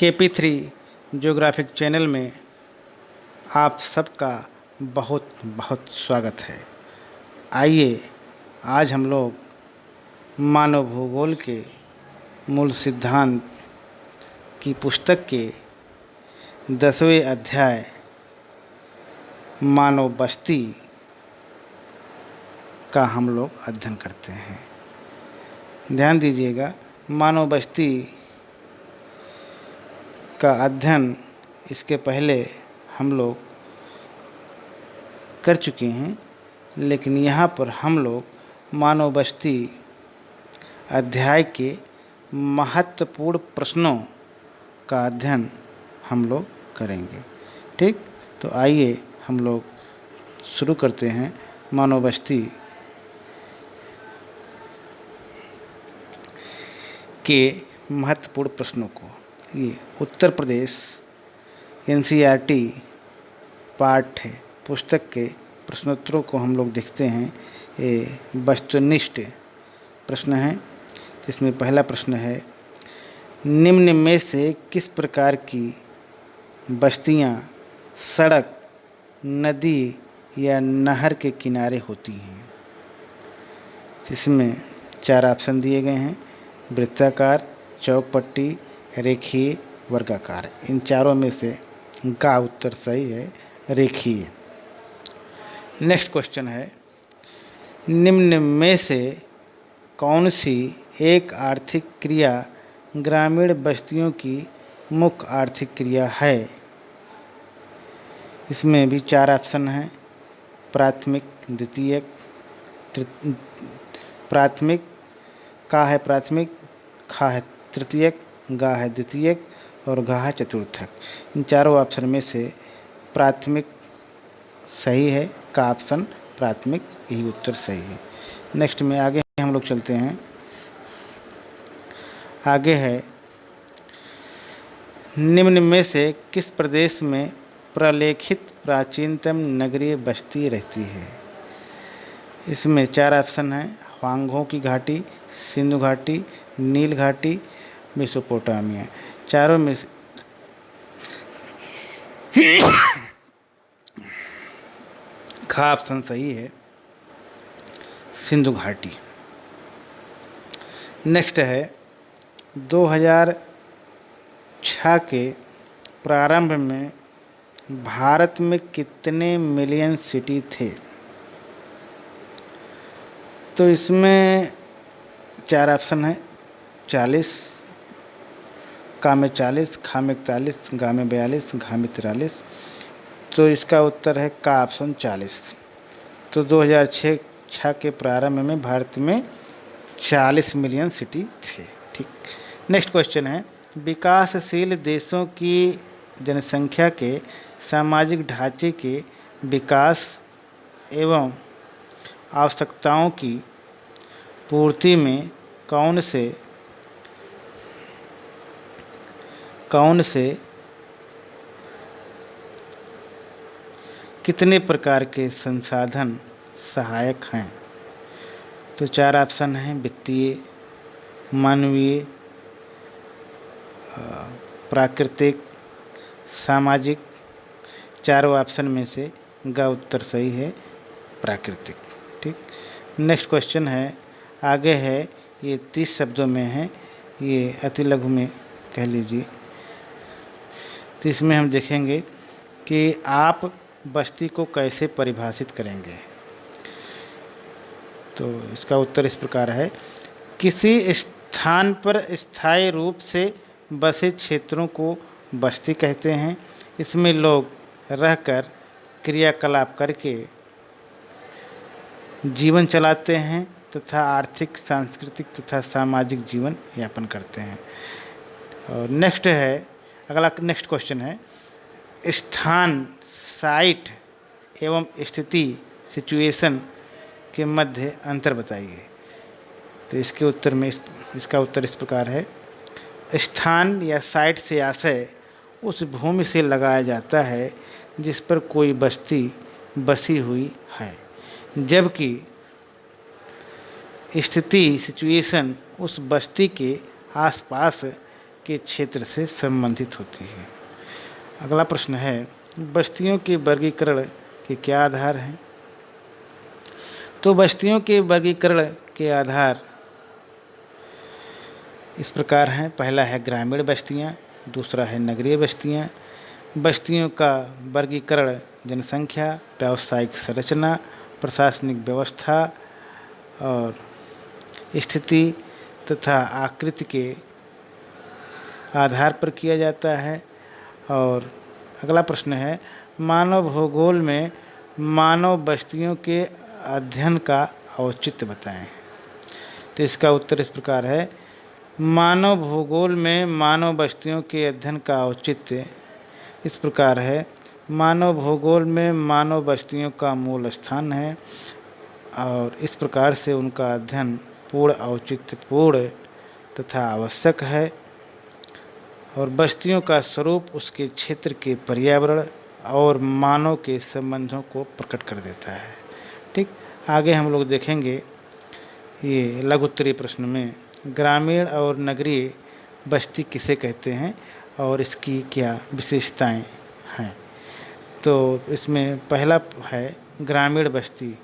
KP3 geographic channel में आप सबका बहुत बहुत स्वागत है। आइए आज हम लोग मानव भूगोल के मूल सिद्धांत की पुस्तक के 10वें अध्याय मानव बस्ती का हम लोग अध्ययन करते हैं। ध्यान दीजिएगा, मानव बस्ती का अध्ययन इसके पहले हम लोग कर चुके हैं, लेकिन यहाँ पर हम लोग मानव बस्ती अध्याय के महत्वपूर्ण प्रश्नों का अध्ययन हम लोग करेंगे। ठीक, तो आइए हम लोग शुरू करते हैं मानव बस्ती के महत्वपूर्ण प्रश्नों को। ये उत्तर प्रदेश NCERT पाठ है पुस्तक के प्रश्नोत्तरों को हम लोग देखते हैं। ये वस्तुनिष्ठ प्रश्न है, जिसमें पहला प्रश्न है, निम्न में से किस प्रकार की बस्तियां सड़क, नदी या नहर के किनारे होती हैं? इसमें 4 ऑप्शन दिए गए हैं, वृत्ताकार, चौकपट्टी, रेखीय, वर्गाकार। इन चारों में से का उत्तर सही है रेखीय। नेक्स्ट क्वेश्चन है, निम्न में से कौन सी एक आर्थिक क्रिया ग्रामीण बस्तियों की मुख्य आर्थिक क्रिया है? इसमें भी 4 ऑप्शन हैं, प्राथमिक, द्वितीयक, प्राथमिक, का है प्राथमिक, खा है तृतीयक, गा है द्वितीयक और घा है चतुर्थक। इन चारों ऑप्शन में से प्राथमिक सही है, का ऑप्शन प्राथमिक यही उत्तर सही है। नेक्स्ट में आगे हम लोग चलते हैं। आगे है, निम्न में से किस प्रदेश में प्रलेखित प्राचीनतम नगरीय बस्ती रहती है? इसमें 4 ऑप्शन हैं, ह्वांगहो की घाटी, सिंधु घाटी, नील घाटी, मेसोपोटामिया। चारों में से खा ऑप्शन सही है, सिंधु घाटी। नेक्स्ट है, 2006 के प्रारंभ में भारत में कितने मिलियन सिटी थे? तो इसमें 4 ऑप्शन है, 40, का में 40, खा में 41, गा में 42, घा में 43। तो इसका उत्तर है का ऑप्शन 40। तो 2006 के प्रारंभ में भारत में 40 मिलियन सिटी थे। ठीक, नेक्स्ट क्वेश्चन है, विकासशील देशों की जनसंख्या के सामाजिक ढांचे के विकास एवं आवश्यकताओं की पूर्ति में कौन से कितने प्रकार के संसाधन सहायक हैं? तो 4 ऑप्शन हैं, वित्तीय, मानवीय, प्राकृतिक, सामाजिक। चारों ऑप्शन में से गा उत्तर सही है, प्राकृतिक। ठीक, नेक्स्ट क्वेश्चन है, आगे है, ये 30 शब्दों में है, ये अति लघु में कह लीजिए। तो इसमें हम देखेंगे कि आप बस्ती को कैसे परिभाषित करेंगे। तो इसका उत्तर इस प्रकार है, किसी स्थान पर स्थायी रूप से बसे क्षेत्रों को बस्ती कहते हैं। इसमें लोग रहकर क्रियाकलाप करके जीवन चलाते हैं तथा आर्थिक, सांस्कृतिक तथा सामाजिक जीवन यापन करते हैं। और नेक्स्ट है, अगला नेक्स्ट क्वेश्चन है, स्थान, साइट एवं स्थिति, सिचुएशन के मध्य अंतर बताइए। तो इसके उत्तर में इसका उत्तर इस प्रकार है, स्थान या साइट से आशय उस भूमि से लगाया जाता है जिस पर कोई बस्ती बसी हुई है, जबकि स्थिति, सिचुएशन उस बस्ती के आसपास के क्षेत्र से संबंधित होती है। अगला प्रश्न है, बस्तियों के वर्गीकरण के क्या आधार हैं? तो बस्तियों के वर्गीकरण के आधार इस प्रकार हैं। पहला है ग्रामीण बस्तियां, दूसरा है नगरीय बस्तियां। बस्तियों का वर्गीकरण जनसंख्या, व्यावसायिक संरचना, प्रशासनिक व्यवस्था और स्थिति तथा आकृति के आधार पर किया जाता है। और अगला प्रश्न है, मानव भूगोल में मानव बस्तियों के अध्ययन का औचित्य बताएं। तो इसका उत्तर इस प्रकार है, मानव भूगोल में मानव बस्तियों के अध्ययन का औचित्य इस प्रकार है। मानव भूगोल में मानव बस्तियों का मूल स्थान है और इस प्रकार से उनका अध्ययन पूर्ण औचित्यपूर्ण तथा आवश्यक है। और बस्तियों का स्वरूप उसके क्षेत्र के पर्यावरण और मानव के संबंधों को प्रकट कर देता है। ठीक, आगे हम लोग देखेंगे ये लघु उत्तरीय प्रश्न में ग्रामीण और नगरीय बस्ती किसे कहते हैं और इसकी क्या विशेषताएं हैं। तो इसमें पहला है ग्रामीण बस्ती।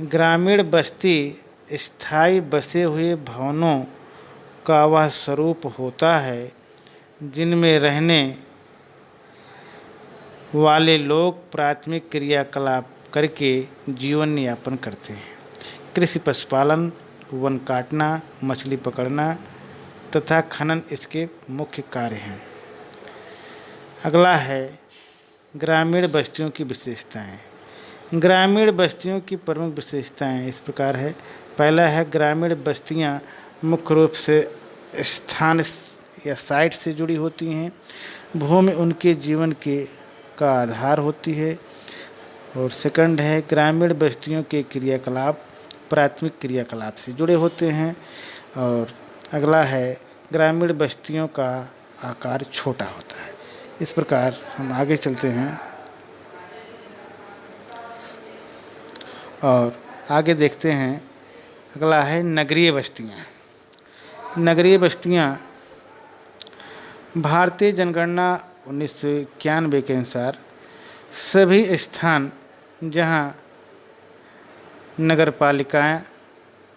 ग्रामीण बस्ती स्थायी बसे हुए भवनों का वह स्वरूप होता है जिनमें रहने वाले लोग प्राथमिक क्रियाकलाप करके जीवन यापन करते हैं। कृषि, पशुपालन, वन काटना, मछली पकड़ना तथा खनन इसके मुख्य कार्य हैं। अगला है ग्रामीण बस्तियों की विशेषताएं। ग्रामीण बस्तियों की प्रमुख विशेषताएं इस प्रकार है। पहला है, ग्रामीण बस्तियां मुख्य रूप से स्थान या साइट से जुड़ी होती हैं। भूमि उनके जीवन का आधार होती है। और सेकंड है, ग्रामीण बस्तियों के क्रियाकलाप प्राथमिक क्रियाकलाप से जुड़े होते हैं। और अगला है, ग्रामीण बस्तियों का आकार छोटा होता है। इस प्रकार हम आगे चलते हैं और आगे देखते हैं। अगला है नगरीय बस्तियाँ। नगरीय बस्तियाँ भारतीय जनगणना 1991 के अनुसार सभी स्थान जहाँ नगरपालिकाएं,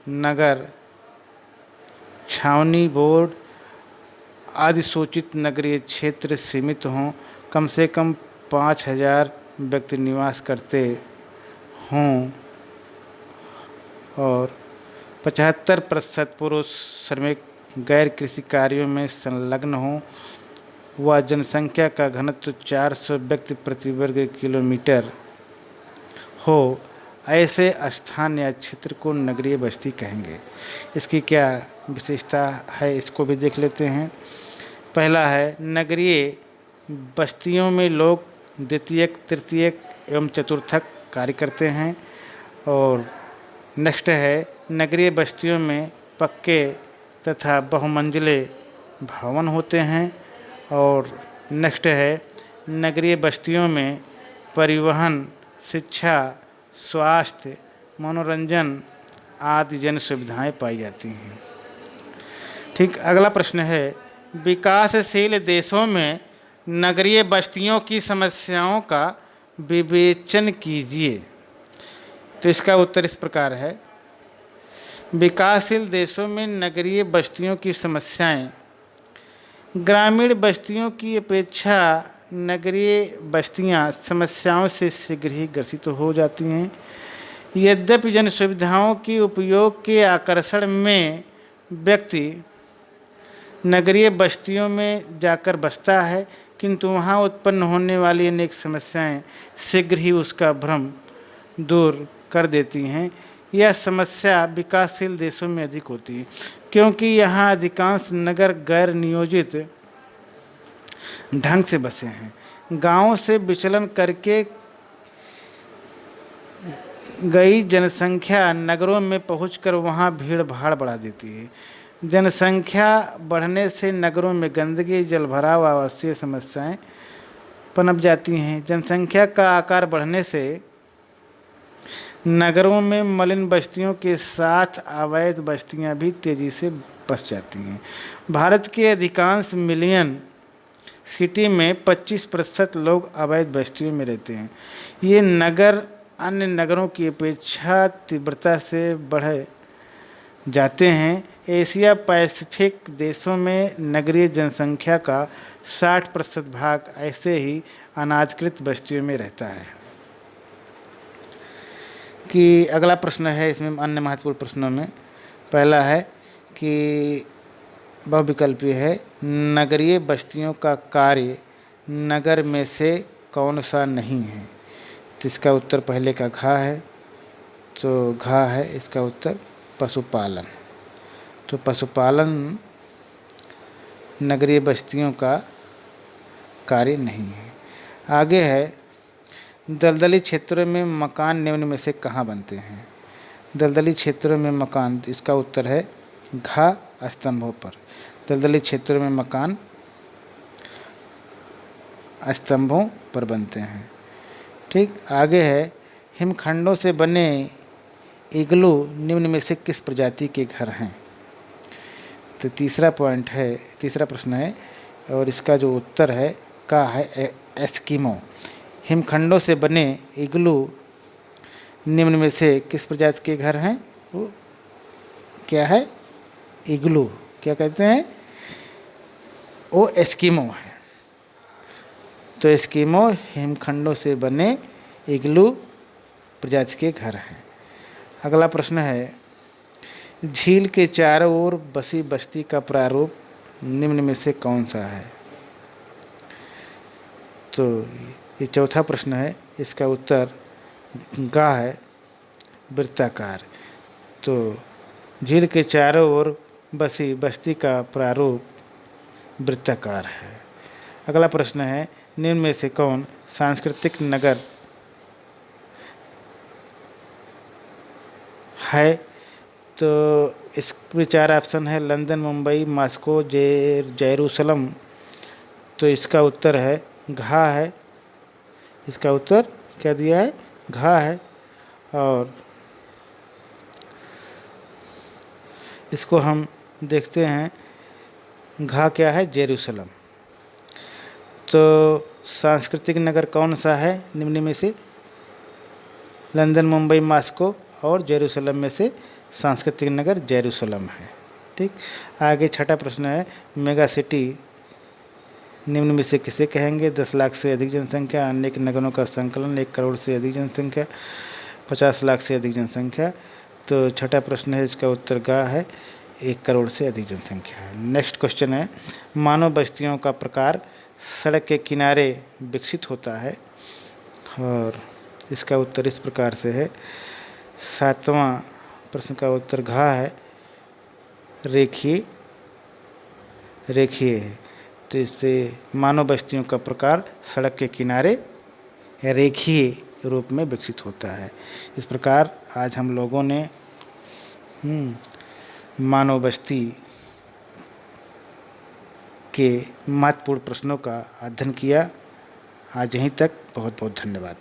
नगर छावनी बोर्ड आदि सूचित नगरीय क्षेत्र सीमित हों, कम से कम 5000 व्यक्ति निवास करते हों और 75% पुरुष श्रमिक गैर कृषि कार्यों में संलग्न हों, व जनसंख्या का घनत्व 400 व्यक्ति प्रति वर्ग किलोमीटर हो, ऐसे स्थान या क्षेत्र को नगरीय बस्ती कहेंगे। इसकी क्या विशेषता है इसको भी देख लेते हैं। पहला है, नगरीय बस्तियों में लोग द्वितीयक, तृतीयक एवं चतुर्थक कार्य करते हैं। और नेक्स्ट है, नगरीय बस्तियों में पक्के तथा बहुमंजिले भवन होते हैं। और नेक्स्ट है, नगरीय बस्तियों में परिवहन, शिक्षा, स्वास्थ्य, मनोरंजन आदि जन सुविधाएं पाई जाती हैं। ठीक, अगला प्रश्न है, विकासशील देशों में नगरीय बस्तियों की समस्याओं का विवेचन कीजिए। तो इसका उत्तर इस प्रकार है, विकासशील देशों में नगरीय बस्तियों की समस्याएं ग्रामीण बस्तियों की अपेक्षा नगरीय बस्तियां समस्याओं से शीघ्र ही ग्रसित हो जाती हैं। यद्यपि जन सुविधाओं के उपयोग के आकर्षण में व्यक्ति नगरीय बस्तियों में जाकर बसता है, किंतु वहाँ उत्पन्न होने वाली अनेक समस्याएं शीघ्र ही उसका भ्रम दूर कर देती हैं। यह समस्या विकासशील देशों में अधिक होती है, क्योंकि यहाँ अधिकांश नगर गैर नियोजित ढंग से बसे हैं। गांवों से विचलन करके गई जनसंख्या नगरों में पहुंचकर वहां भीड़ भाड़ बढ़ा देती है। जनसंख्या बढ़ने से नगरों में गंदगी, जलभराव आवासीय समस्याएं पनप जाती हैं। जनसंख्या का आकार बढ़ने से नगरों में मलिन बस्तियों के साथ अवैध बस्तियां भी तेजी से बस जाती हैं। भारत के अधिकांश मिलियन सिटी में 25% लोग अवैध बस्तियों में रहते हैं। ये नगर अन्य नगरों की अपेक्षा तीव्रता से बढ़े जाते हैं। एशिया पैसिफिक देशों में नगरीय जनसंख्या का 60% भाग ऐसे ही अनाधिकृत बस्तियों में रहता है। कि अगला प्रश्न है इसमें अन्य महत्वपूर्ण प्रश्नों में, पहला है कि बहुविकल्पीय है, नगरीय बस्तियों का कार्य नगर में से कौन सा नहीं है? तो इसका उत्तर पहले का घा है, तो घा है इसका उत्तर पशुपालन। तो पशुपालन नगरीय बस्तियों का कार्य नहीं है। आगे है, दलदली क्षेत्रों में मकान निम्न में से कहाँ बनते हैं? दलदली क्षेत्रों में मकान, इसका उत्तर है घा स्तंभों पर। दलदली क्षेत्रों में मकान स्तंभों पर बनते हैं। ठीक, आगे है, हिमखंडों से बने इग्लू निम्न में से किस प्रजाति के घर हैं? तो तीसरा प्रश्न है और इसका जो उत्तर है का है एस्किमो। हिमखंडों से बने इग्लू निम्न में से किस प्रजाति के घर हैं? वो क्या है? इग्लू क्या कहते हैं? वो एस्किमो है। तो एस्किमो हिमखंडों से बने इग्लू प्रजाति के घर हैं। अगला प्रश्न है, झील के चारों ओर बसी बस्ती का प्रारूप निम्न में से कौन सा है? तो ये चौथा प्रश्न है, इसका उत्तर गा है वृत्ताकार। तो झील के चारों ओर बसी बस्ती का प्रारूप वृत्ताकार है। अगला प्रश्न है, निम्न में से कौन सांस्कृतिक नगर है? तो इसमें 4 ऑप्शन है, लंदन, मुंबई, मॉस्को, जेरूसलम। तो इसका उत्तर है घा है। इसका उत्तर क्या दिया है? घा है। और इसको हम देखते हैं, घा क्या है? जेरूसलम। तो सांस्कृतिक नगर कौन सा है निम्न में से? लंदन, मुंबई, मॉस्को और जेरूसलम में से सांस्कृतिक नगर जेरूसलम है। ठीक, आगे छठा प्रश्न है, मेगा सिटी निम्न में से किसे कहेंगे? 10 लाख से अधिक जनसंख्या, अनेक नगरों का संकलन, 1 करोड़ से अधिक जनसंख्या, 50 लाख से अधिक जनसंख्या। तो छठा प्रश्न है, इसका उत्तर गा है, 1 करोड़ से अधिक जनसंख्या है। नेक्स्ट क्वेश्चन है, मानव बस्तियों का प्रकार सड़क के किनारे विकसित होता है और इसका उत्तर इस प्रकार से है। 7वां प्रश्न का उत्तर घा है, रेखीय है। तो इससे मानव बस्तियों का प्रकार सड़क के किनारे रेखीय रूप में विकसित होता है। इस प्रकार आज हम लोगों ने मानव बस्ती के महत्वपूर्ण प्रश्नों का अध्ययन किया। आज यहीं तक, बहुत बहुत धन्यवाद।